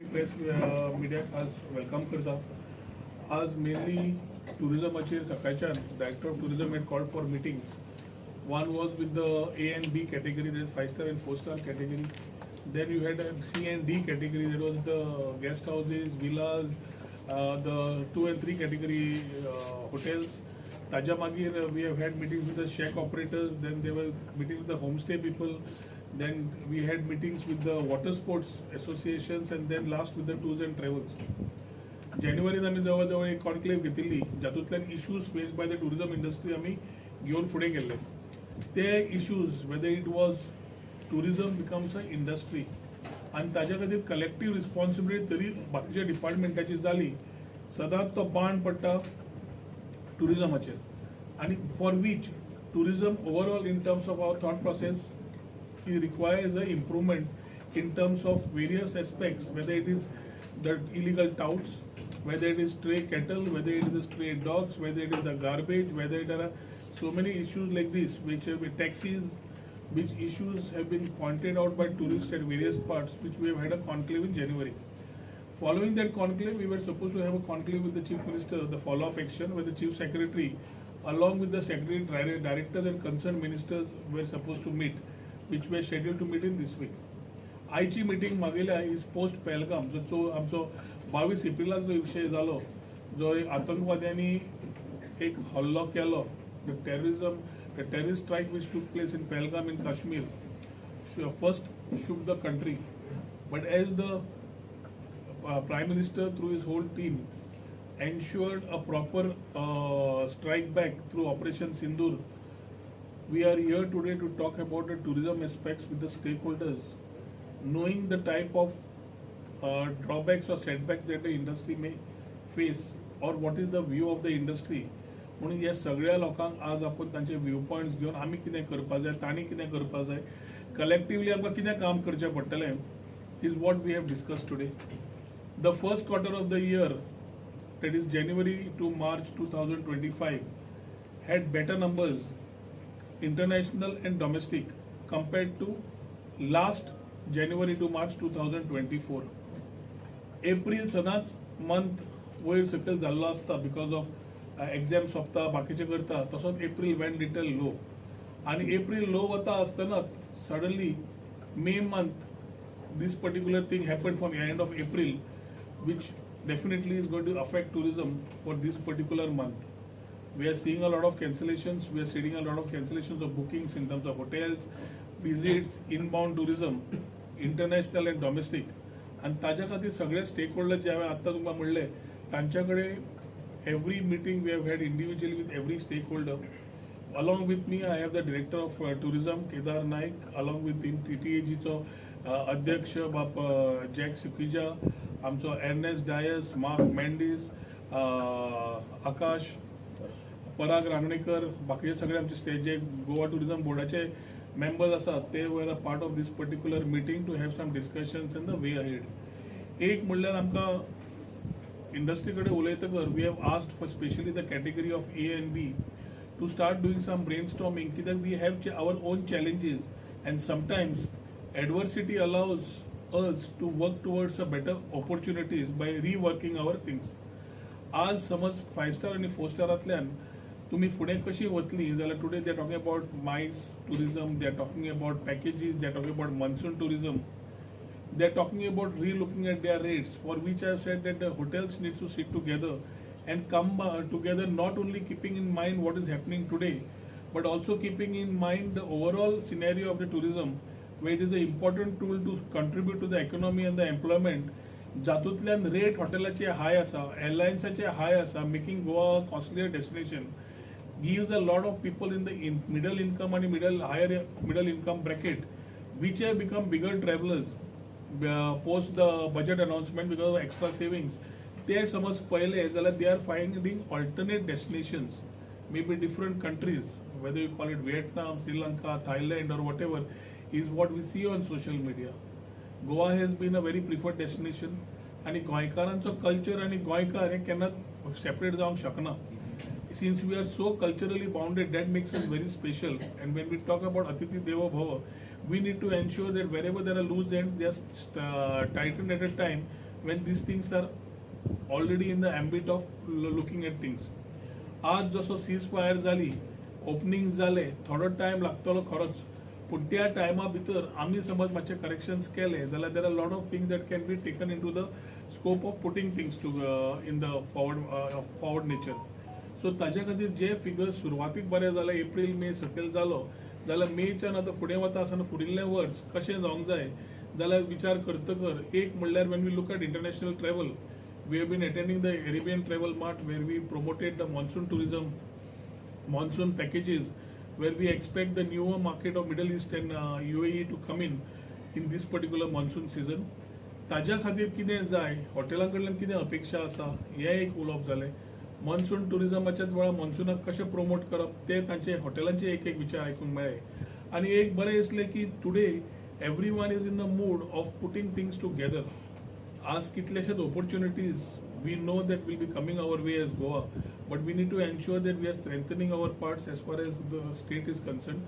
Press media आज welcome करता. आज मेनली टुरिझमाचेर सकाळच्यान director of tourism had called for meetings. One was with the A and B category, that is 5-star and 4-star category. Then you had a C and D category, that was the guest houses, villas, the 2 and 3 category hotels. Taja Magir, we have had meetings with the shack operators, then there were meetings with the homestay people, then we had meetings with the water sports associations, and then last with the tours and travels. जानेवारीत आम्ही जवळजवळ एक conclave घेतिल्ली, जातूंतल्यान issues face by the tourism industry आम्ही घेवन फुडें गेल्ले. ते issues whether it was tourism becomes a industry आनी ताज्या खातीर कलेक्टीव रिस्पॉन्सिबिलिटी तरी बाकीच्या डिपार्टमेंटाची जाली, सदांच तो बाण पडटा टुरिझमाचेर. आनी for which tourism overall in terms of our thought process it requires an improvement in terms of various aspects, whether it is the illegal touts, whether it is stray cattle, whether it is the stray dogs, whether it is the garbage, whether there are so many issues like this, which have been taxis, which issues have been pointed out by tourists at various parts, which we have had a conclave in January. Following that conclave, we were supposed to have a conclave with the Chief Minister, the follow-up action, where the Chief Secretary, along with the Secretary, Directors and concerned ministers were supposed to meet, which were scheduled to meet in this week. आयची meeting मागयल्या is post Pahalgam, जो आमचो 22 एप्रिलाक जो विशय जालो, जो आतंकवाद्यांनी एक हल्लो केलो, द टेररिस्ट स्ट्राइक विच टूक place in Pahalgam in Kashmir first shook the country. But as the Prime Minister through his whole team ensured a proper strike back through Operation Sindoor, we are here today to talk about the tourism aspects with the stakeholders, knowing the type of drawbacks or setbacks that the industry may face, or what is the view of the industry. म्हणून ह्या सगळ्या लोकांक आज आपण तांचे view points घेवन आमी कितें करपाक जाय, तांणी कितें करपाक जाय, कलेक्टिवली आमकां कितें काम करचें पडटलें, is what we have discuss today. The first quarter of the year, that is January to March 2025, had better numbers, international and domestic, compared to last January to March 2024. April सदांच month वयर सकयल जाल्लो आसता because of exam सोंपता, बाकीचे करता, तसोच April went little low. आनी एप्रील लो वता आसतना suddenly May month this particular thing happened from the end of April, which definitely is going to affect tourism for this particular month. We are seeing a lot of cancellations. We are seeing a lot of cancellations of bookings in terms of hotels, visits, inbound tourism, international and domestic. And ताज्या खातीर सगळे stakeholder जे हांवें आतां तुमकां म्हणले, तांच्या कडेन every meeting we have had individually with every stakeholder. Along with me, I have the Director of Tourism, Kedar Naik, along with him TTAG चो अध्यक्ष बाप जॅक सुकिजा, आमचो एर्नेस्ट डायस, मार्क मेंडिस, आकाश, पराग रांगणेकर, बाकीचे सगळे आमचे स्टेट जे गोवा टुरिझम बोर्डाचे मेंबर्स आसात, they were a part of this particular meeting to have some discussions in the way ahead. एक म्हणल्यार आमकां इंडस्ट्री कडेन उलयतकर we have asked for specially the category of A and B to start doing some brainstorming, कित्याक we have our own challenges and sometimes adversity allows us to work towards a better opportunities by reworking our things. आज समज 5-star आणि 4-staratल्यान तुम्ही फुडें कशी वतली जाल्यार today they are talking about minus tourism, they are talking about packages, they are talking about monsoon tourism, they are talking about re-looking at their rates, for which I have said that the hotels need to sit together and come together, not only keeping in mind what is happening today, but also keeping in mind the overall scenario of the tourism, where it is an important tool to contribute to the economy and the employment. जातूंतल्यान rate हॉटेलाचे high आसा, एअरलायन्साचे high आसा, making Goa costlier destination, gives a lot of people in the middle income and higher middle income bracket, which have become bigger travelers post the budget announcement because of extra savings. ते समज पहिले जाल्यार they are finding alternate destinations, maybe different countries, whether you call it Vietnam, Sri Lanka, Thailand or whatever, is what we see on social media. Goa has been a very preferred destination, आणि गोंयकारांचो culture आणि गोंयकार हे केन्ना separate जावंक शकना. Since we are so culturally bounded, that makes us very special. And when we talk about Atithi Devo Bhava, we need to ensure that wherever there are loose ends, they are tightened at a time when these things are already in the ambit of looking at things. आज जसो cease fire जाली, opening जाले, थोडो time लागतलो खरोच, पूण त्या टायमा भितर आमी समज मातशे करेक्शन्स केले जाल्यार there are lot of things that can be taken in to the scope of putting things to in the forward nature. So ताजे खातीर जे फिगर्स सुरवातीक बरे जाले, एप्रील मे सकयल जालो जाल्यार मेच्यान आतां फुडें वता आसतना फुडिल्ले वर्स कशें जावंक जाय जाल्यार विचार करतकर एक म्हणल्यार when we look at international travel, we have been attending the Arabian Travel Mart where we promoted the monsoon tourism, monsoon packages, where we expect the newer market of Middle East and UAE to come in this particular monsoon season. ताज्या खातीर कितें जाय, हॉटेलां कडल्यान कितें अपेक्षा आसा हें एक उलोवप जालें. मॉन्सून टुरिजमाच्याच वेळार मॉन्सूनाक कशें प्रमोट करप ते तांचे हॉटेलांचे एक विचार आयकूंक मेळ्ळे. आनी एक बरें दिसलें की today every one is in the mood off putting things together. आज कितलेशेच opportunities we know that will be coming our way as Goa, but we need to ensure that we are strengthening our parts as far as the state is concerned.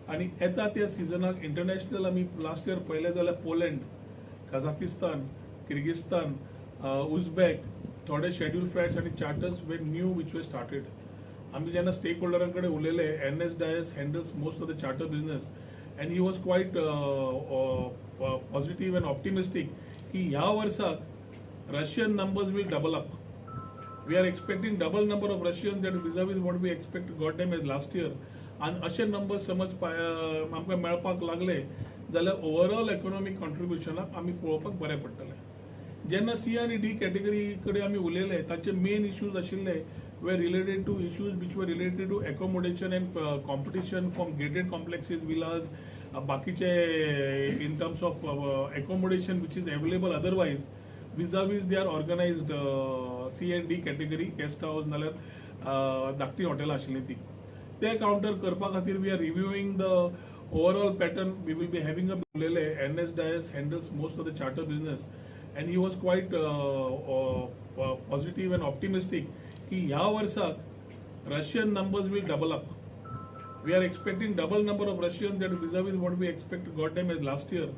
आणि येता त्या सिजनाक international आमी last year पळयलें जाल्यार Poland, Kazakhstan, Kyrgyzstan, Uzbek थोडे schedule flights आनी charters way new which way started. आमी जेन्ना स्टेक होल्डरां कडेन उलयले, NS Dias handles most of the charter business and he was quite positive and optimistic की ह्या वर्साक Russian numbers will double up. We are expecting double number of Russian that vis a vis what we expect got them as last year. आनी अशे numbers समज आमकां मेळपाक लागले जाल्यार ओवरऑल इकॉनॉमिक कॉन्ट्रिब्युशनाक आमी पळोवपाक बरें पडटलें. जेन्ना C आनी D कॅटेगरी कडेन आमी उलयले ताचे मेन इश्यूज आशिल्ले were related to issues which were related to accommodation and competition from gated complexes, villas, बाकीचे in terms of accommodation which is available otherwise vis-a-vis they are organized C and D category guest house नाल्यार धाकटी हॉटेलां आशिल्लीं ती. ते काउंटर करपा खातीर we are reviewing the overall pattern. We will be having a उलयले. NS Dias handles most of the charter business and he was quite positive and optimistic की ह्या वर्साक Russian numbers will double up. We are expecting double number of Russian that vis a vis what we expect got them as last year.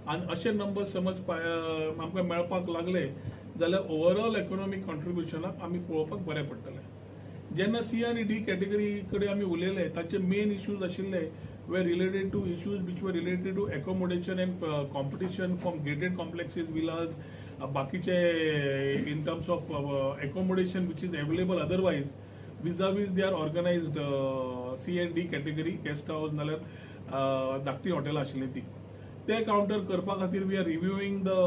आनी अशे numbers समज आमकां मेळपाक लागले जाल्यार ओवरऑल इकॉनॉमिक कॉन्ट्रिब्युशनाक आमी पळोवपाक बरें पडटलें. जेन्ना C आनी D कॅटेगरी कडेन आमी उलयले ताचे मेन इश्यूज आशिल्ले were related to issues which were related to accommodation and competition from gated complexes, villas, बाकीचे in terms of accommodation which is available otherwise vis-a-vis they are organized C and D category guest house नाल्यार धाकटी हॉटेलां आशिल्लीं ती. ते काउंटर करपा खातीर we are reviewing the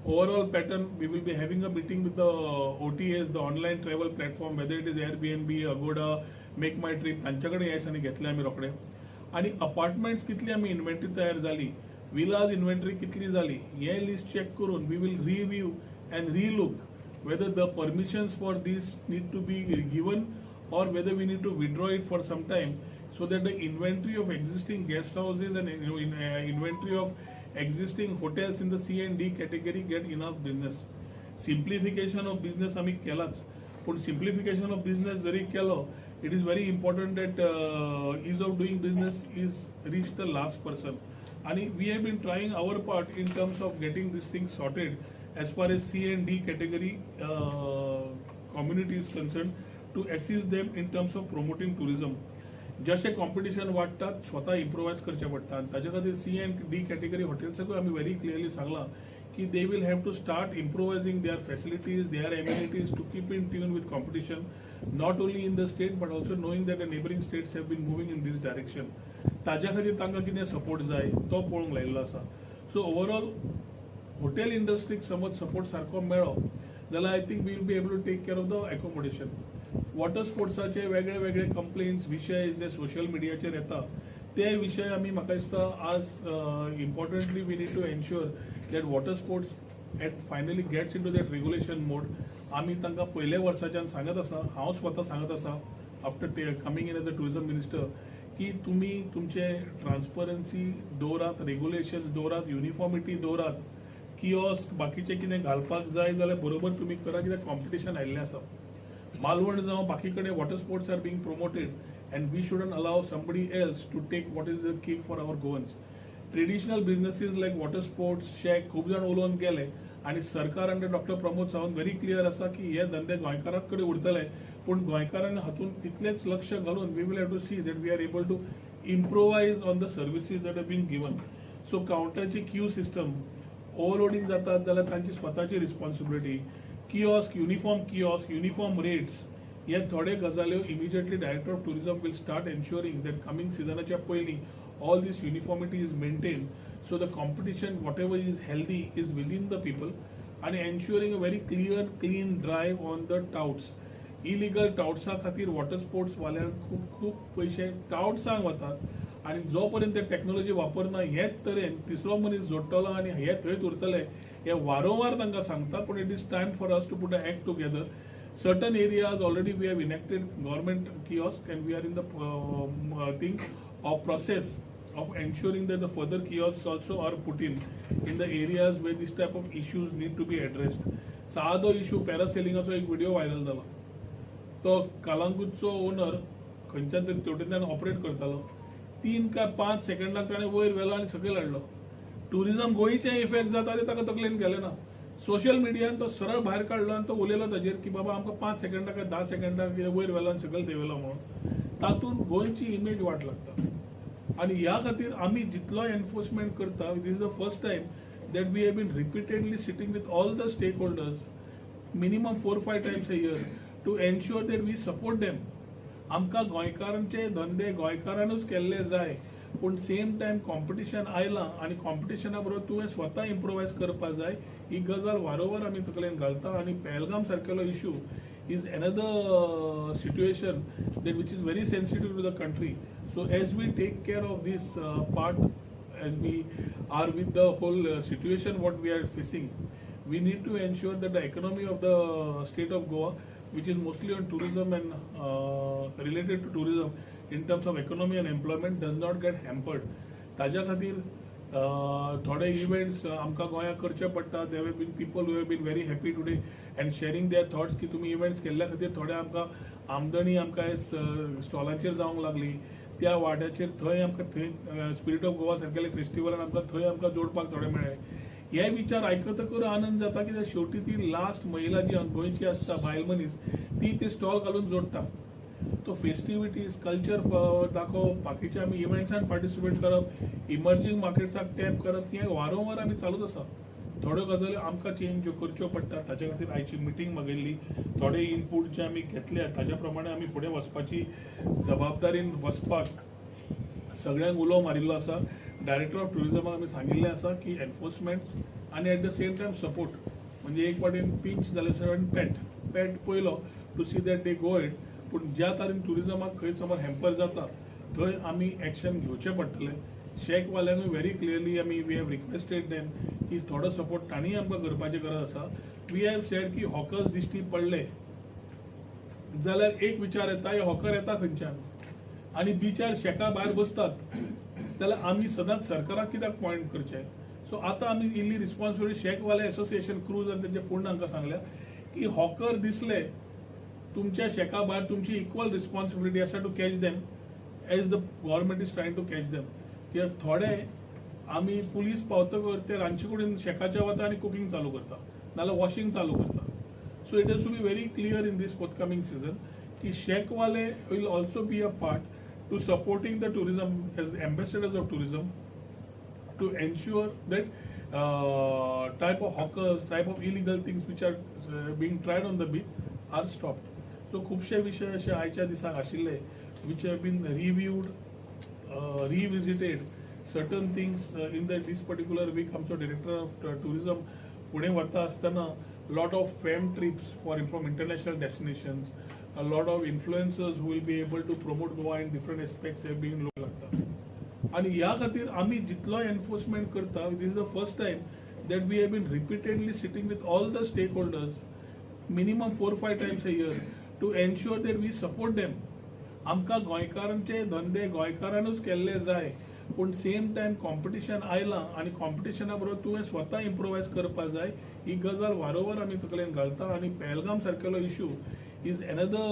overall pattern. We will be having a meeting with the OTAs, the online travel platform, whether it is Airbnb, Agoda, Make My Trip, तांचे कडेन हे दिसांनी घेतले आमी रोखडे. आणि अपार्टमेंट्स कितली आमी इन्व्हेंटरी तयार जाली, विलाज इन्व्हेंटरी कितली जाली हे लिस्ट चेक करून we will review and relook whether the permissions for this need to be given or whether we need to withdraw it for some time so that the inventory of existing guest houses and inventory of existing hotels in the C and D category get enough business. Simplification of business आम्ही केलाच, पण simplification of business जरी केलो, it is very important that ease of doing business is reach the last person. And we have been trying our part in terms of getting this thing sorted as far as C and D category community is concerned to assist them in terms of promoting tourism. जसे competition वाडटात स्वता इम्प्रोवायज करचे पडटा. ताजे खातीर C and D category हॉटेल्साकूय आमी very clearly सांगलां की they will have to start improvising their facilities, their amenities to keep in tune with competition, not only in the state but also knowing that the neighboring states have been moving in this direction. ताज्या खातीर तांकां कितें support जाय तो पळोवंक लायिल्लो आसा. So overall hotel इंडस्ट्रीक समज सपोर्ट सारको मेळ्ळो जाल्यार I think we will be able to take care of the accommodation. Water स्पोर्ट्साचे वेगळे वेगळे कंप्लेन्स विशय जे सोशल मिडियाचेर येता ते विशय आमी म्हाका दिसता आज importantly we need to ensure that water sports at finally gets into that regulation mode. आमी तांकां पयले वर्साच्यान सांगत आसा, हांव स्वता सांगत आसा after coming in as the tourism minister की तुमी तुमचे ट्रान्सपरन्सी दवरात, रेग्युलेशन दवरात, युनिफॉर्मिटी दवरात. किओस्क बाकीचे कितें घालपाक जाय जाल्यार बरोबर तुमी करा, कित्याक कॉम्पिटिशन आयिल्लें आसा. मालवण जावं बाकी कडेन water sports are being promoted and we shouldn't allow somebody else to take what is the cake for our Goans. Traditional businesses like water sports, shack खूब जाण उलोवन गेले. आणि सरकार under doctor Pramod Sawant very clear आसा की हे धंदे गोंयकारांक कडेन उरतले, पूण गोंयकारांनी हातूंत तितलेच लक्ष घालून we will have to see that we are able to improvise on the services that have been given. So काउंटरची क्यू सिस्टम ओव्हरलोडिंग जातात जाल्यार तांची स्वताची रिस्पॉन्सिबिलिटी, किओस्क, युनिफॉर्म रेट्स, हे थोडे गजाल्यो immediately director of tourism will start ensuring that coming सिजनाच्या पयलीं all this uniformity is maintained, so the competition whatever is healthy is within the people, and ensuring a very clean drive on the touts. Illegal touts खातीर water sports वाल्यांक खूप पैसे टाउट्सांक वतात आणि जो पर्यंत ते टेक्नॉलॉजी वापरना हेच तरेन तिसरो मनीस जोडटलो आणि हे थंयच उरतले हे वारंवार तांकां सांगता. पूण it is time for us to put a act together. Certain areas already we have enacted government kiosk and we are in the thing of process of ensuring that the further kiosks also are put in the areas where this type of issues need to be addressed. साधो issue पॅरासेलिंगाचो एक video viral जाला. तो कलांगूटचो owner खंयच्यान तरी तेवटेंतल्यान operate करतालो. 3 काय 5 सेकंदाक ताणें वयर व्हेलो आनी सकयल हाडलो. टुरिझम गोंयचे इफेक्ट जाता ते ताका तकलेन गेले ना. सोशल मिडियान तो सरळ भायर काडलो आनी तो उलयलो ताजेर की बाबा आमकां 5 सेकंदाक काय 10 सेकंदाक वयर व्हेलो आनी सकयल देंवयलो म्हणून. तातूंत गोंयची इमेज वाट लागता आणि ह्या खातीर आमी जितलो एनफोर्समेंट करता, this is the first time that we have been repeatedly sitting with all the stakeholders minimum 4-5 times a year to ensure that we support them. आमकां गोंयकारांचे धंदे गोंयकारानूच केल्ले जाय, पूण सेम टायम कॉम्पिटिशन आयलां आणि कॉम्पिटिशना बरोबर तुवें स्वता इम्प्रोवायज करपाक जाय. ही गजाल वारंवार आमी तकलेन घालता आणि पहलगाम सारकेलो issue is another situation that which is very sensitive to the country. So as we take care of this part, as we are with the whole situation what we are facing, we need to ensure that the economy of the state of Goa, which is mostly on tourism and related to tourism in terms of economy and employment, does not get hampered. ताज्या खातीर थोडे events आमकां गोंयांत करचे पडटा. There have been people who have been very happy today and sharing their thoughts की तुमी events केल्ल्या खातीर थोडे आमकां आमदनी आमकां स्टॉलांचेर जावंक लागली. त्या वाड्याचेर थंय आमकां थंय स्पिरीट ऑफ गोवा सारकेले फेस्टिवलान आमकां थंय आमकां जोडपाक थोडे मेळ्ळे. हे विचार आयकतकर आनंद जाता कित्याक शेवटी ती लास्ट महिला जी गोंयची आसता बायल मनीस ती ते स्टॉल घालून जोडटा. तो फेस्टिविटीज कल्चर दाखोवप, बाकीचे आमी इव्हेंट्सान पार्टिसिपेट करप, इमर्जिंग मार्केट्साक टॅप करप, हें वारंवार आमी चालूच आसा. थोड्यो गजाली आमकां चेंज करच्यो पडटा. ताचे खातीर आयची मिटींग मागिल्ली. थोडे इनपूट जे आमी घेतले ताच्या प्रमाणे आमी फुडें वचपाची जबाबदारीन वचपाक सगळ्यांक उलो मारिल्लो आसा. डायरेक्टर ऑफ टुरिझमाक आमी सांगिल्लें आसा की एनफोर्समेंट आनी at the same time support, म्हणजे एक वाटेन पिंच जाल्यार पॅट पयलो to see that they go it. पूण ज्या तरेन टुरिझमाक खंय समज हॅम्पर जाता थंय आमी एक्शन घेवचें पडटलें. शेकवाल्यांकूय व्हेरी क्लियरली आमी वी हॅव रिक्वेस्टेड देम की थोडो सपोर्ट तांणी आमकां करपाची गरज आसा. वी हॅव सेड की हॉकर्स दिश्टी पडले जाल्यार एक विचार येता, हे हॉकर येता खंयच्यान आनी बिचार शेका भायर बसतात जाल्यार आमी सदांच सरकाराक कित्याक पॉयंट करचें. सो आतां आमी इल्ली रिस्पॉन्सिबिलिटी शेकवाले एसोसिएशन क्रूज आनी तेंचे पूर्ण हांकां सांगल्या की हॉकर दिसले तुमच्या शेका भायर तुमची इक्वल रिस्पॉन्सिबिलिटी आसा to catch them as the government is trying to catch them. कित्याक थोडे आमी पुलीस पावतकर ते रांदचे कुडीन शेकाच्या वता आनी कुकींग चालू करता नाल्यार वॉशिंग चालू करता. So it has to be very clear in these forthcoming season की शेकवाले will also be a part to supporting the tourism as ambassadors of tourism to ensure that type of hawkers, type of illegal things which are being tried on the beach are stopped. So खुबशे विषय अशे आयच्या दिसाक आशिल्ले which have been reviewed, revisited. Certain things in this particular week आमचो director of tourism Pune वता आसतना lot of fam trips from international destinations, a lot of influencers who will be able to promote Goa in different aspects have been लोक लागता. आणि ह्या खातीर आमी जितलो एनफोर्समेंट करता, this is the first time that we have been repeatedly sitting with all the stakeholders minimum 4-5 times a year to ensure that we support them. आमकां गोंयकारांचे धंदे गोंयकारानूच केल्ले जाय, पूण सेम टायम कॉम्पिटिशन आयलां आणि कॉम्पिटिशना बरोबर तुवें स्वता इम्प्रोवायज करपाक जाय. ही गजाल वारंवार आमी तकलेन घालता आणि पहलगाम सारकेलो issue is another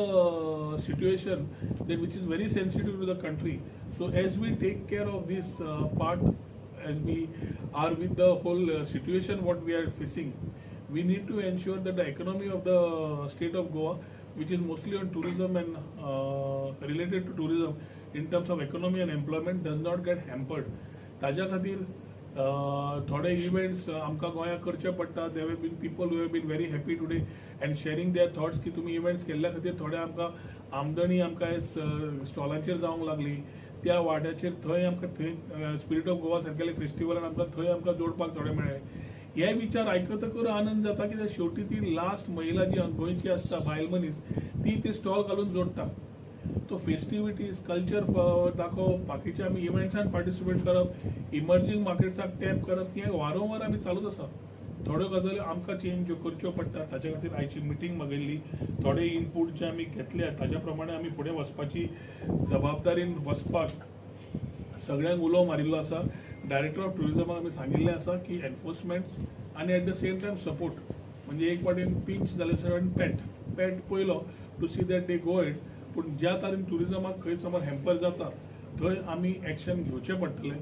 situation that which is very sensitive to the country. So as we take care of this part, as we are with the whole situation what we are facing, we need to ensure that the economy of the state of Goa, which is mostly on tourism and related to tourism in terms of economy and employment, does not get hampered. ताज्या खातीर थोडे events आमकां गोंयांत करचे पडटा. There have been people who have been very happy today and sharing their thoughts की तुमी events केल्ल्या खातीर थोडे आमकां आमदनी आमकां स्टॉलांचेर जावंक लागली. त्या वाड्याचेर थंय आमकां थंय स्पिरीट ऑफ गोवा सारकेले फेस्टिवलान आमकां थंय आमकां जोडपाक थोडे मेळ्ळे. हे विचार आयकतकर आनंद जाता कित्याक शेवटी ती लास्ट महिला जी गोंयची आसता बायल मनीस ती ते स्टॉल घालून जोडटा. तो फेस्टिविटीज कल्चर दाखोवप, बाकीचे आमी इव्हेंट्सान पार्टिसिपेट करप, इमर्जिंग मार्केट्साक टॅप करप, हे वारंवार आमी चालूच आसा. थोड्यो गजाली आमकां चेंज करच्यो पडटा. ताचे खातीर आयची मिटींग मागिल्ली, थोडे इनपूट जे आमी घेतले ताच्या प्रमाणे आमी फुडें वचपाची जबाबदारीन वचपाक सगळ्यांक उलो मारिल्लो आसा. डायरेक्टर ऑफ टुरिजमाक आमी सांगिल्लें आसा की एनफोर्समेंट आनी at the same time support, म्हणजे एक वाटेन पिंच जाल्यार पॅट पयलो to see that they go it. पूण ज्या तरेन टुरिजमाक खंय समज हॅम्पर जाता थंय आमी एक्शन घेवचें पडटलें.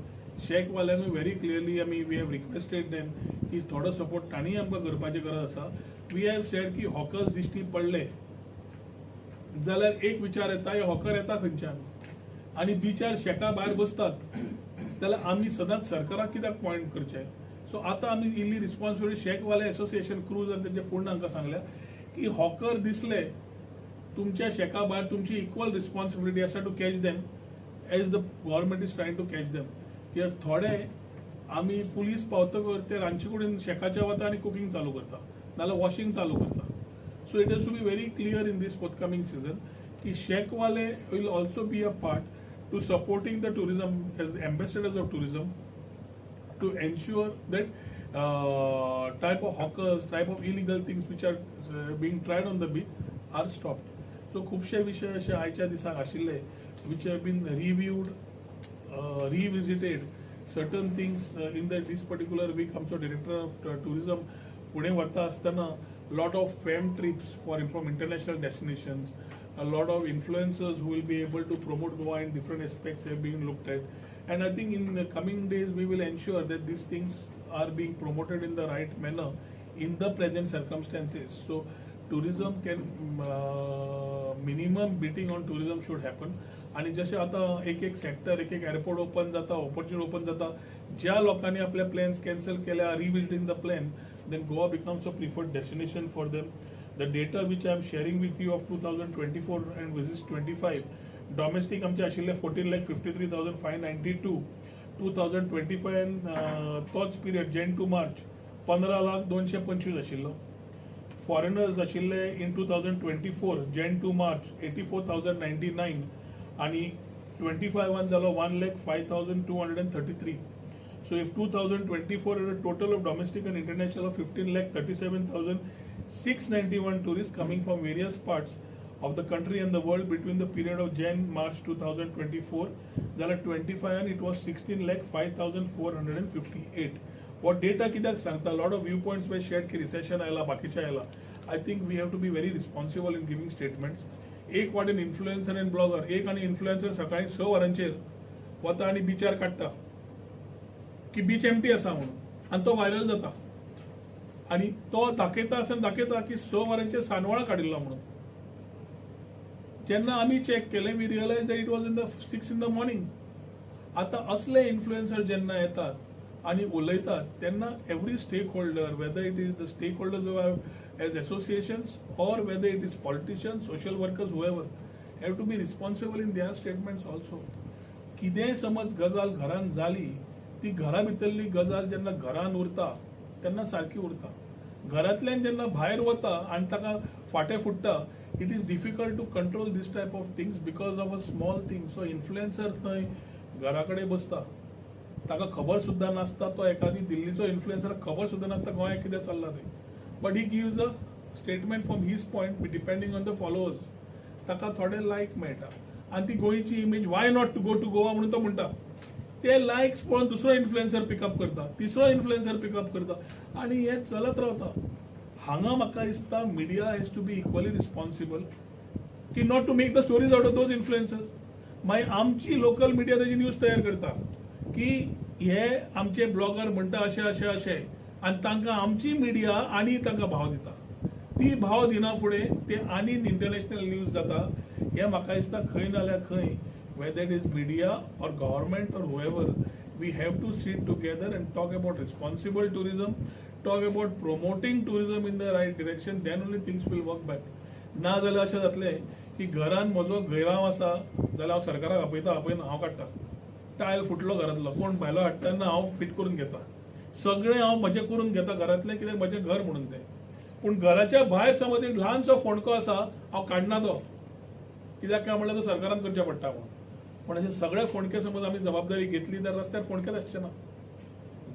शेकवाल्यांकूय व्हेरी क्लियरली आमी वी हॅव रिक्वेस्टेड देम की थोडो सपोर्ट तांणी आमकां करपाची गरज आसा. वी हॅव सेड की हॉकर्स दिश्टी पडले जाल्यार एक विचार येता, हे हॉकर येता खंयच्यान आनी बिचार शेका भायर बसतात जाल्यार आमी सदांच सरकाराक कित्याक पॉयंट करचें. सो आतां आमी इल्ली रिस्पॉन्सिबिलिटी शेकवाले एसोसिएशन क्रूज आनी तेंचे पूर्ण हांकां सांगल्या की हॉकर दिसले तुमच्या शेका भायर तुमची इक्वल रिस्पॉन्सिबिलिटी आसा to catch them as the government is trying to catch them. कित्याक थोडे आमी पुलीस पावतकर ते रांदचे कुडीन शेकाच्या वता आनी कुकिंग चालू करता नाल्यार वॉशिंग चालू करता. So it has to be very clear in these forthcoming season की शेकवाले will also be a part to supporting the tourism as ambassadors of tourism to ensure that type of hawkers, type of illegal things which are being tried on the beach are stopped. So खुबशे विषय अशे आयच्या दिसाक आशिल्ले which have been reviewed, revisited. Certain things in this particular week आमचो director of tourism Pune वता आसतना lot of fam trips from international destinations. A lot of influencers who will be able to promote Goa in different aspects have been looked at. And I think in the coming days we will ensure that these things are being promoted in the right manner in the present circumstances. So tourism can, minimum bidding on tourism should happen. आणि जसे आता एक sector एक airport open जाता, opportunity open जाता, ज्या लोकांनी आपले प्लॅन्स कॅन्सल केल्या, revisiting the plan, then Goa becomes a preferred destination for them. The data which I am sharing with you of 2024 and versus 25, domestic आमचे आशिल्ले 14,53,592, 2025 and तोच पिरियड Jan to March 15,225 आशिल्लो. Foreigners आशिल्ले in 2024 Jan to March 84,099 आणि 25 जालो 1,05,233. So if 2024 is a total of domestic and international of 15,37,691 tourists coming from various parts of the country and the world between the period of Jan-March 2024, then at 25 and it was 16,05,458. What data कित्याक सांगता, a lot of viewpoints were shared की recession आयला, बाकीचे आयला. I think we have to be very responsible in giving statements. एक वाटेन influencer end blogger, एक आणि इन्फ्लुएन्सर सकाळी 6 वरांचेर वता आणि बिचार काडटा की बीच एम्प्टी आसा म्हणून आणि तो व्हायरल जाता आणि तो दाखयता की 6 वरांचेर सानवाळा काडिल्लो म्हणून. जेन्ना आमी चेक केले we realize that it was in the 6 in the morning. आता असले इन्फ्लुएन्सर जेन्ना येतात आणि उलयतात तेन्ना every stakeholder, whether it is the stakeholders who have as associations or whether it is politicians, social workers, whoever, have to be responsible in their statements also. किदें समज गजाल घरान जाली ती घरा भितरली गजाल जेन्ना घरान उरता तेन्ना सारकी उरता. घरांतल्यान जेन्ना भायर वता आनी ताका फाटें फुट्टा, it is difficult to control this type of things because of a small thing. So influencer थंय घरा कडेन बसता, ताका खबर सुद्दां नासता, तो एखादी दिल्लीचो इन्फ्लुएन्सर खबर सुद्दां नासता गोंयांत कितें चल्लां तें. But he gives a statement from his point depending on the followers. ताका थोडे लायक मेळटा आनी ती गोंयची image why not to go to Goa म्हणून तो म्हणटा. ते लायक्स पळोवन दुसरो इन्फ्लुएन्सर पिकअप करता, तिसरो इन्फ्लुएन्सर पिकअप करता आनी हें चलत रावता. हांगा म्हाका दिसता media has to be equally responsible की not to make the stories out of those influencers. मागीर आमची लोकल मिडिया तेजी न्यूज तयार करता की हे आमचे ब्लॉगर म्हणटा अशें अशें अशें आनी तांकां आमची मिडिया आनी तांकां भाव दिता. ती भाव दिना फुडें ते आनी इंटरनॅशनल न्यूज जाता. हे म्हाका दिसता खंय ना जाल्यार खंय, whether it is media or government or whoever, we have to sit together and talk about responsible tourism, talk about promoting tourism in the right direction, then only things will work back. ना जाल्यार अशें जातलें की घरान म्हजो गैराव आसा जाल्यार हांव सरकाराक आपयता हांव काडटा. टायल फुटलो घरांतलो, कोण भायलो हाडटा तेन्ना हांव फिट करून घेता. सगळें हांव म्हजें करून घेता घरांतलें, कित्याक म्हजें घर म्हणून तें. पूण घराच्या भायर समज एक ल्हानसो फोंडको आसा, हांव काडना तो, कित्याक काय म्हणल्यार तो सरकारान करचें पडटा म्हणून. पण अशे सगळे फोंडके समज आमी जबाबदारी घेतली जाल्यार रस्त्यार फोंडकेच आसचे ना.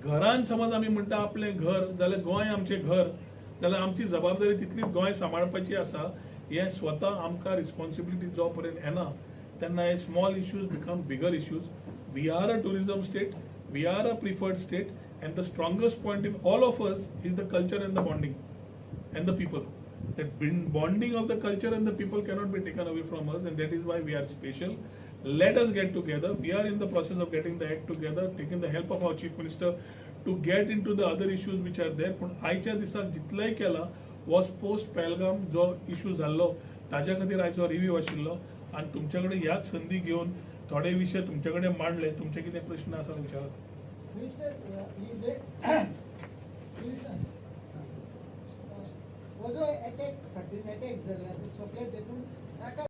घरान समज आमी म्हणटा आपलें घर, जाल्यार गोंय आमचें घर, जाल्यार आमची जबाबदारी तितलीच गोंय सांबाळपाची आसा. हे स्वता आमकां रिस्पॉन्सिबिलिटी जो पर्यंत येना तेन्ना हे small issues become bigger issues. We are a tourism state, we are a preferred state, and the strongest point in all of us is the culture and the bonding and the people. That bonding of the culture and the people cannot be taken away from us, and that is why we are special. Let us get together. We are in the process of getting the act together, taking the help of our chief minister to get into the other issues which are there. पण आयच्या दिसाक जितलेंय केला was post Pahalgam जो issue जाल्लो ताज्या खातीर आयचो review आशिल्लो. आनी तुमचे कडेन ह्याच संदी घेवन थोडे विशय तुमचे कडेन मांडले. तुमचे कितें प्रश्न आसा विचारात. हो जो अटॅक फाटील अटॅक जाला सोपले देखून